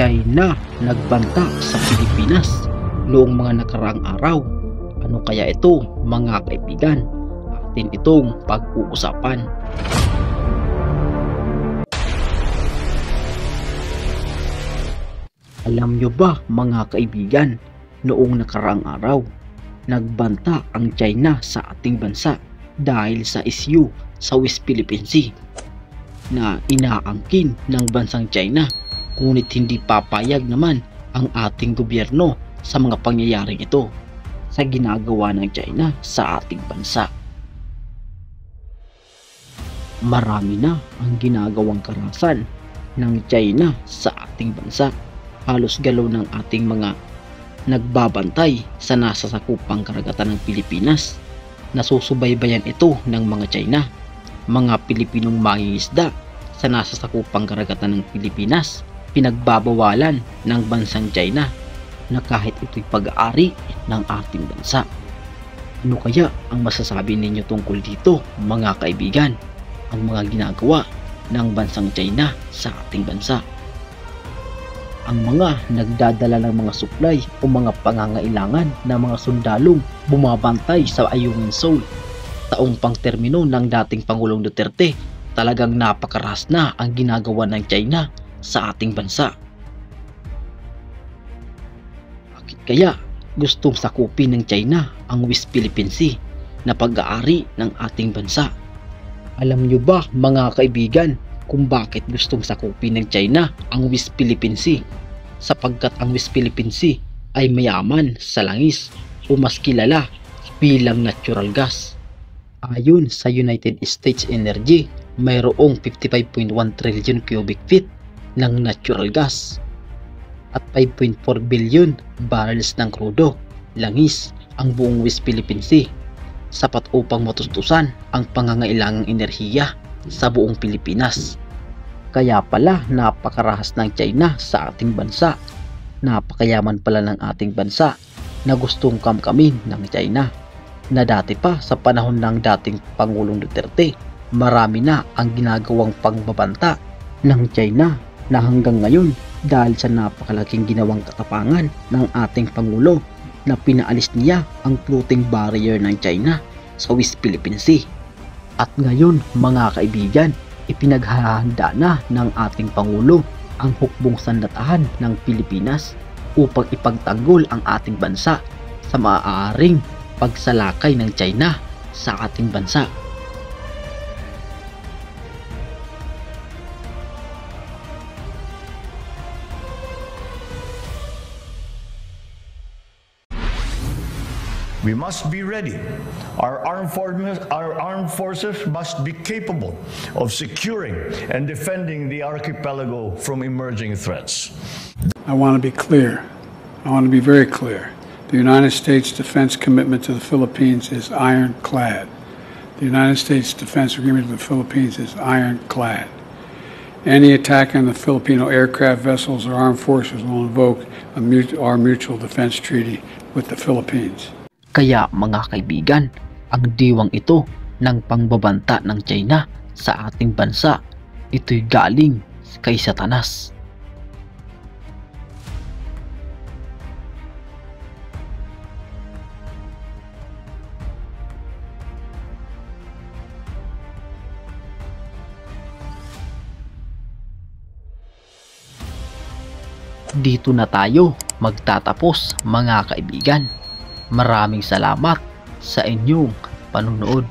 China nagbanta sa Pilipinas noong mga nakaraang araw. Ano kaya ito, mga kaibigan? Atin itong pag-uusapan. Alam nyo ba, mga kaibigan, noong nakaraang araw, nagbanta ang China sa ating bansa dahil sa issue sa West Philippine Sea na inaangkin ng bansang China, ngunit hindi papayag naman ang ating gobyerno sa mga pangyayaring ito sa ginagawa ng China sa ating bansa. Marami na ang ginagawang karahasan ng China sa ating bansa. Halos galaw ng ating mga nagbabantay sa nasasakupang karagatan ng Pilipinas. Nasusubaybayan ito ng mga China, mga Pilipinong mangingisda sa nasasakupang karagatan ng Pilipinas. Pinagbabawalan ng bansang China na kahit ito'y pag-aari ng ating bansa. Ano kaya ang masasabi ninyo tungkol dito, mga kaibigan? Ang mga ginagawa ng bansang China sa ating bansa. Ang mga nagdadala ng mga supply o mga pangangailangan ng mga sundalong bumabantay sa Ayungin Shoal. Taong pangtermino ng dating Pangulong Duterte, talagang napakarahas na ang ginagawa ng China sa ating bansa. Bakit kaya gustong sakupin ng China ang West Philippine Sea na pag-aari ng ating bansa? Alam nyo ba, mga kaibigan, kung bakit gustong sakupin ng China ang West Philippine Sea? Sapagkat ang West Philippine Sea ay mayaman sa langis o mas kilala bilang natural gas. Ayon sa United States Energy, mayroong 55.1 trillion cubic feet ng natural gas at 5.4 billion barrels ng krudo langis ang buong West Philippine Sea, sapat upang matustusan ang pangangailangang enerhiya sa buong Pilipinas. Kaya pala napakarahas ng China sa ating bansa. Napakayaman pala ng ating bansa na gustong kamkamin ng China, na dati pa sa panahon ng dating Pangulong Duterte, marami na ang ginagawang pangbabanta ng China na hanggang ngayon dahil sa napakalaking ginawang katapangan ng ating Pangulo na pinaalis niya ang floating barrier ng China sa West Philippine Sea. At ngayon, mga kaibigan, ipinaghahanda na ng ating Pangulo ang hukbong sandatahan ng Pilipinas upang ipagtanggol ang ating bansa sa maaaring pagsalakay ng China sa ating bansa. We must be ready. Our armed forces must be capable of securing and defending the archipelago from emerging threats. I want to be clear. I want to be very clear. The United States defense commitment to the Philippines is ironclad. The United States defense agreement with the Philippines is ironclad. Any attack on the Filipino aircraft vessels or armed forces will invoke our mutual defense treaty with the Philippines. Kaya mga kaibigan, ang diwang ito ng pangbabanta ng China sa ating bansa, ito'y galing kay Satanas. Dito na tayo magtatapos, mga kaibigan. Maraming salamat sa inyong panunood.